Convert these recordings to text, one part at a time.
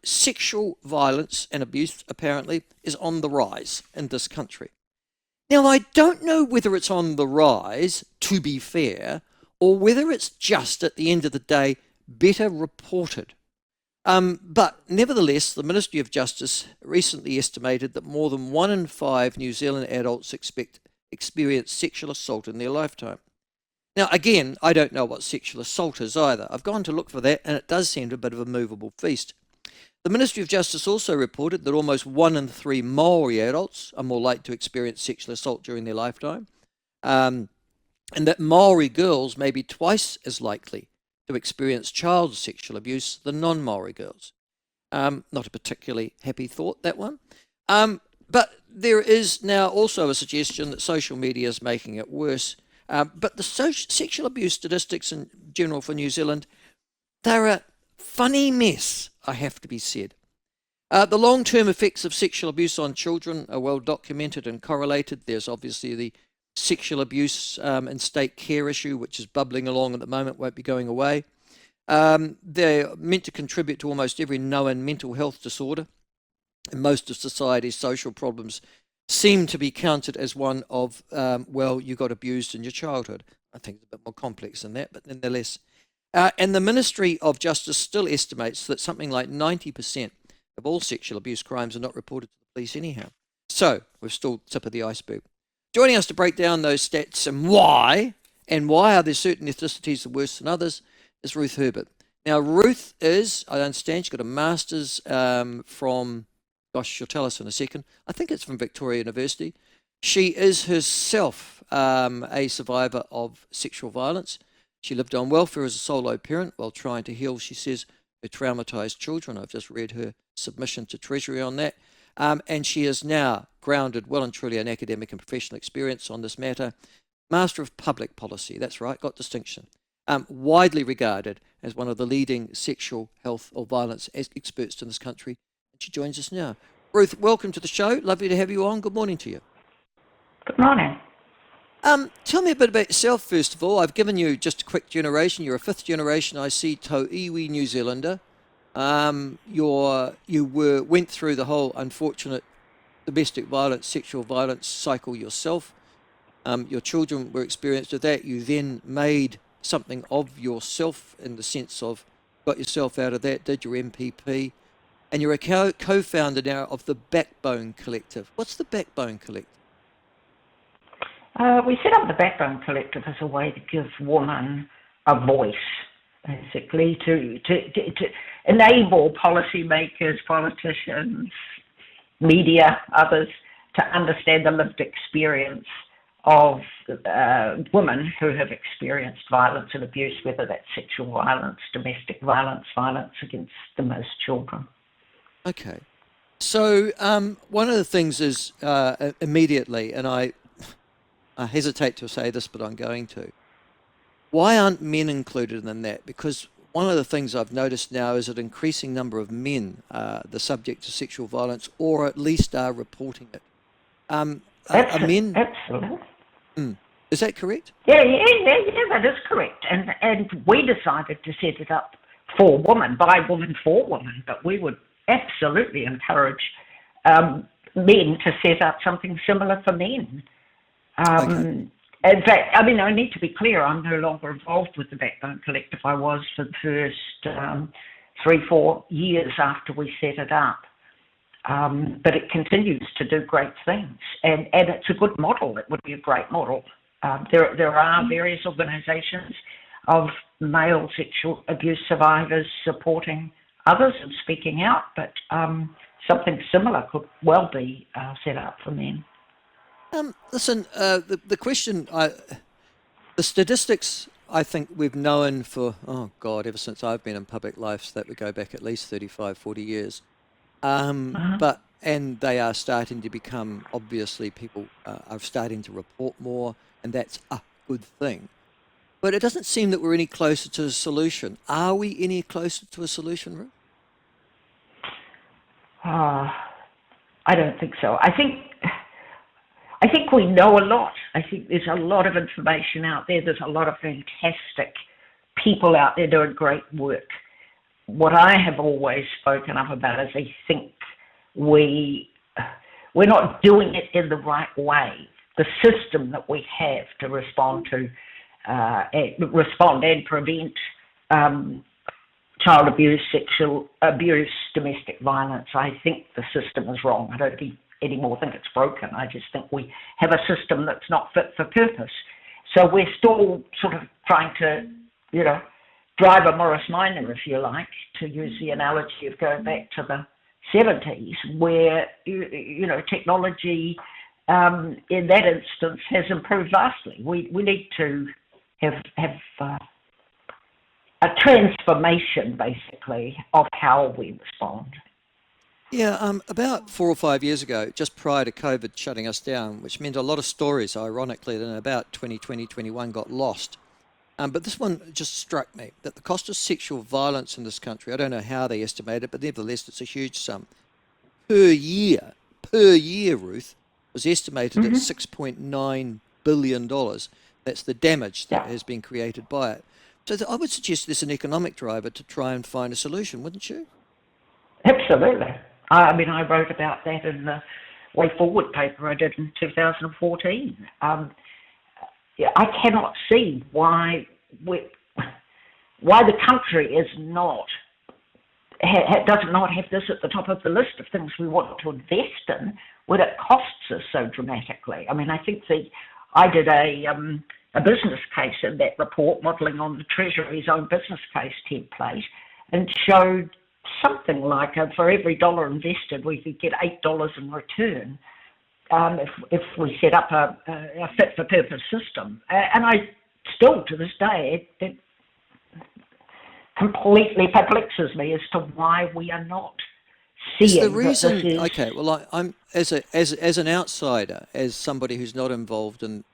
sexual violence and abuse, apparently, is on the rise in this country. Now, I don't know whether it's on the rise, to be fair, or whether it's just, at the end of the day, better reported. But nevertheless, the Ministry of Justice recently estimated that more than 1 in 5 New Zealand adults experience sexual assault in their lifetime. Now, again, I don't know what sexual assault is either. I've gone to look for that, and it does seem a bit of a movable feast. The Ministry of Justice also reported that almost 1 in 3 Maori adults are more likely to experience sexual assault during their lifetime, and that Maori girls may be twice as likely to experience child sexual abuse than non-Maori girls. Not a particularly happy thought, that one. But there is now also a suggestion that social media is making it worse. But the sexual abuse statistics in general for New Zealand, they're a funny mess, I have to be said. The long-term effects of sexual abuse on children are well documented and correlated. There's obviously the sexual abuse and state care issue, which is bubbling along at the moment, won't be going away. They're meant to contribute to almost every known mental health disorder. And most of society's social problems seem to be counted as one of, well, you got abused in your childhood. I think it's a bit more complex than that, but nonetheless. And the Ministry of Justice still estimates that something like 90% of all sexual abuse crimes are not reported to the police anyhow. So we're still tip of the iceberg. Joining us to break down those stats and why are there certain ethnicities that are worse than others, is Ruth Herbert. Now, Ruth is, I understand, she's got a master's from, gosh, she'll tell us in a second. I think it's from Victoria University. She is herself a survivor of sexual violence. She lived on welfare as a solo parent while trying to heal, she says, her traumatised children. I've just read her submission to Treasury on that. And she is now grounded well and truly in academic and professional experience on this matter. Master of Public Policy, that's right, got distinction. Widely regarded as one of the leading sexual health or violence experts in this country. And she joins us now. Ruth, welcome to the show. Lovely to have you on. Good morning to you. Good morning. Tell me a bit about yourself, first of all. I've given you just a quick generation. You're a fifth generation, I see, Tauiwi New Zealander. You went through the whole unfortunate domestic violence, sexual violence cycle yourself. Your children were experienced with that. You then made something of yourself in the sense of got yourself out of that, did your MPP, and you're a co-founder now of the Backbone Collective. What's the Backbone Collective? We set up the Backbone Collective as a way to give women a voice, basically, to enable policymakers, politicians, media, others, to understand the lived experience of women who have experienced violence and abuse, whether that's sexual violence, domestic violence, violence against them as children. Okay. So one of the things is immediately, and I hesitate to say this, but I'm going to. Why aren't men included in that? Because one of the things I've noticed now is an increasing number of men the subject of sexual violence, or at least are reporting it. Are men? Absolutely. Is that correct? Yeah, that is correct. And we decided to set it up for women, by women, for women, but we would absolutely encourage men to set up something similar for men. Okay. In fact, I mean, I need to be clear, I'm no longer involved with the Backbone Collective. I was for the first 3-4 years after we set it up. But it continues to do great things. And it's a good model. It would be a great model. There are various organisations of male sexual abuse survivors supporting others and speaking out, but something similar could well be set up for men. Listen, the question, the statistics, I think we've known for, ever since I've been in public life, so that would go back at least 35, 40 years. And they are starting to become, obviously, people are starting to report more, and that's a good thing. But it doesn't seem that we're any closer to a solution. Are we any closer to a solution, Ruth? I don't think so. I think we know a lot. I think there's a lot of information out there. There's a lot of fantastic people out there doing great work. what I have always spoken up about is I think we're not doing it in the right way. The system that we have to respond and prevent child abuse, sexual abuse, domestic violence, I think the system is wrong. I don't anymore think it's broken. I just think we have a system that's not fit for purpose. So we're still sort of trying to, drive a Morris Minor, if you like, to use the analogy of going back to the 70s, where, technology in that instance has improved vastly. We need to have a transformation, basically, of how we respond. Yeah, about 4 or 5 years ago, just prior to COVID shutting us down, which meant a lot of stories, ironically, in about 2020, 21 got lost. But this one just struck me, that the cost of sexual violence in this country, I don't know how they estimate it, but nevertheless, it's a huge sum. Per year, Ruth, was estimated at $6.9 billion. That's the damage that has been created by it. So I would suggest there's an economic driver to try and find a solution, wouldn't you? Absolutely. I mean, I wrote about that in the Way Forward paper I did in 2014. I cannot see why the country is does not have this at the top of the list of things we want to invest in when it costs us so dramatically. I mean, I think I did a business case in that report, modelling on the Treasury's own business case template, and showed something like for every dollar invested, we could get $8 in return if we set up a fit-for-purpose system. And I still, to this day, it completely perplexes me as to why we are not seeing the reason, that this is... Okay, well, I'm as an outsider, as somebody who's not involved in,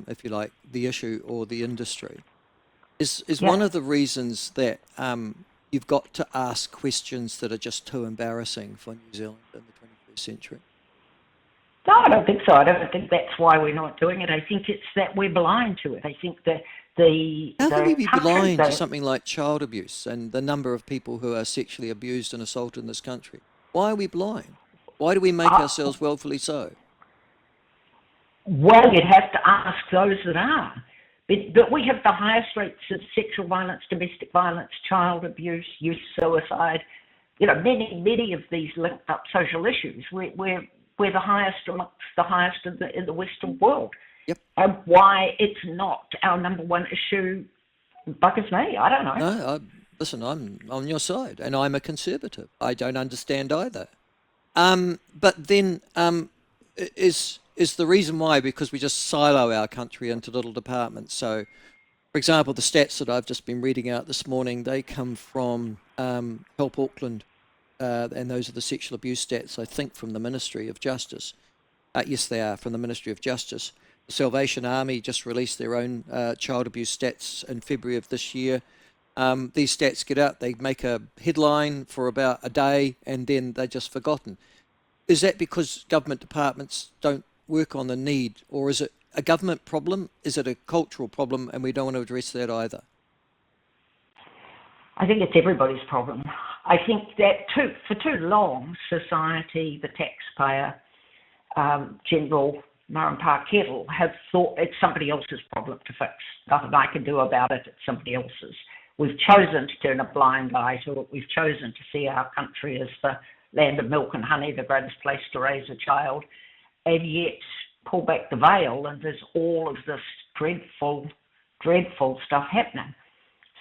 if you like, the issue or the industry, is one of the reasons that you've got to ask questions that are just too embarrassing for New Zealand in the 21st century. No, I don't think so. I don't think that's why we're not doing it. I think it's that we're blind to it. I think that How can we be blind to something like child abuse and the number of people who are sexually abused and assaulted in this country? Why are we blind? Why do we make ourselves willfully so? Well, you'd have to ask those that are. But we have the highest rates of sexual violence, domestic violence, child abuse, youth suicide. Many of these linked up social issues. We're the highest amongst the highest in the Western world. Yep. And why it's not our number one issue buggers me. I don't know. No, listen, I'm on your side, and I'm a conservative. I don't understand either. But then is the reason why because we just silo our country into little departments. So, for example, the stats that I've just been reading out this morning, they come from Help Auckland. And those are the sexual abuse stats, I think, from the Ministry of Justice. Yes, they are from the Ministry of Justice. The Salvation Army just released their own child abuse stats in February of this year. These stats get out, they make a headline for about a day, and then they're just forgotten. Is that because government departments don't work on the need, or is it a government problem? Is it a cultural problem, and we don't want to address that either? I think it's everybody's problem. I think that for too long, society, the taxpayer, general Murray Park Kettle have thought it's somebody else's problem to fix. Nothing I can do about it, it's somebody else's. We've chosen to turn a blind eye to it. We've chosen to see our country as the land of milk and honey, the greatest place to raise a child, and yet pull back the veil and there's all of this dreadful stuff happening.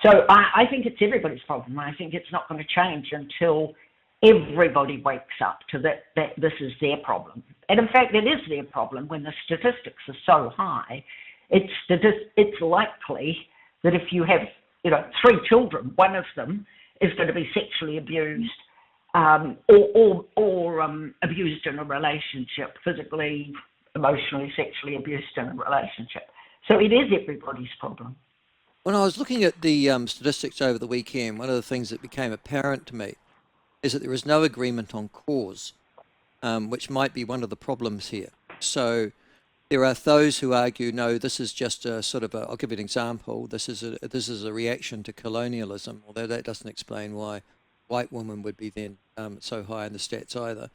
So I think it's everybody's problem. I think it's not going to change until everybody wakes up to that this is their problem. And in fact, it is their problem when the statistics are so high. It's likely that if you have 3 children, one of them is going to be sexually abused or abused in a relationship, physically, emotionally, sexually abused in a relationship. So it is everybody's problem. When I was looking at the statistics over the weekend, one of the things that became apparent to me is that there is no agreement on cause, which might be one of the problems here. So there are those who argue, no, this is just a sort of I'll give you an example, this is a reaction to colonialism, although that doesn't explain why white women would be then so high in the stats either,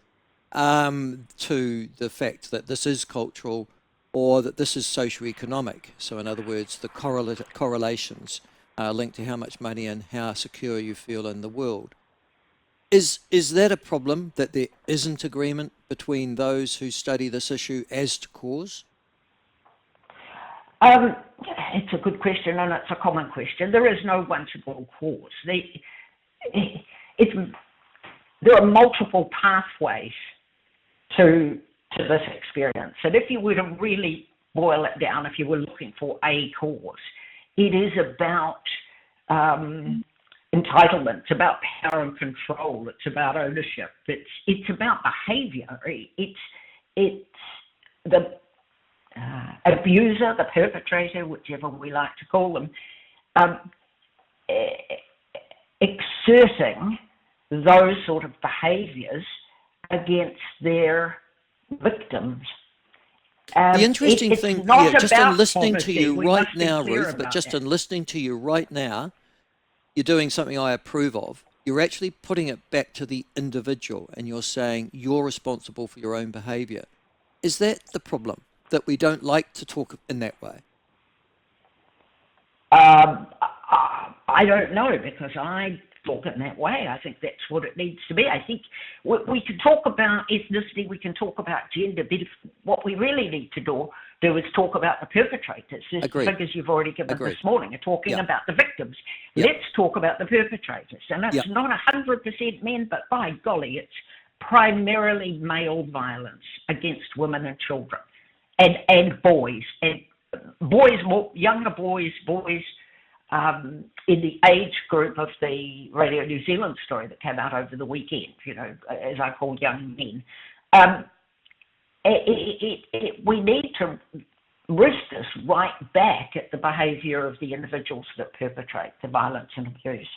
to the fact that this is cultural or that this is socioeconomic. So, in other words, the correlations are linked to how much money and how secure you feel in the world. Is that a problem, that there isn't agreement between those who study this issue as to cause? It's a good question, and it's a common question. There is no one-to-all cause. There are multiple pathways to this experience. And if you were to really boil it down, if you were looking for a cause, it is about entitlement, it's about power and control, it's about ownership, it's about behaviour. It's the abuser, the perpetrator, whichever we like to call them, exerting those sort of behaviours against their victims. The interesting thing, just in listening to you right now, Ruth, but just in listening to you right now, you're doing something I approve of. You're actually putting it back to the individual, and you're saying you're responsible for your own behaviour. Is that the problem, that we don't like to talk in that way? I don't know, because I talk in that way. I think that's what it needs to be. I think we can talk about ethnicity, we can talk about gender, but what we really need to do is talk about the perpetrators. The figures you've already given this morning are talking about the victims. Let's talk about the perpetrators. And it's not 100% men, but by golly, it's primarily male violence against women and children and boys. And boys, more younger boys, in the age group of the Radio New Zealand story that came out over the weekend, as I call young men. We need to rest this right back at the behaviour of the individuals that perpetrate the violence and abuse.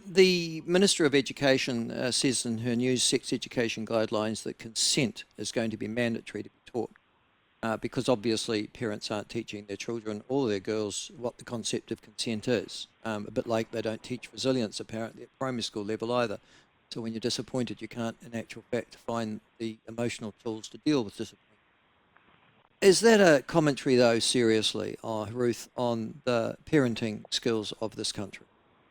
The Minister of Education says in her new sex education guidelines that consent is going to be mandatory to be taught. Because obviously parents aren't teaching their children or their girls what the concept of consent is. A bit like they don't teach resilience apparently at primary school level either. So when you're disappointed, you can't in actual fact find the emotional tools to deal with disappointment. Is that a commentary though, seriously, Ruth, on the parenting skills of this country?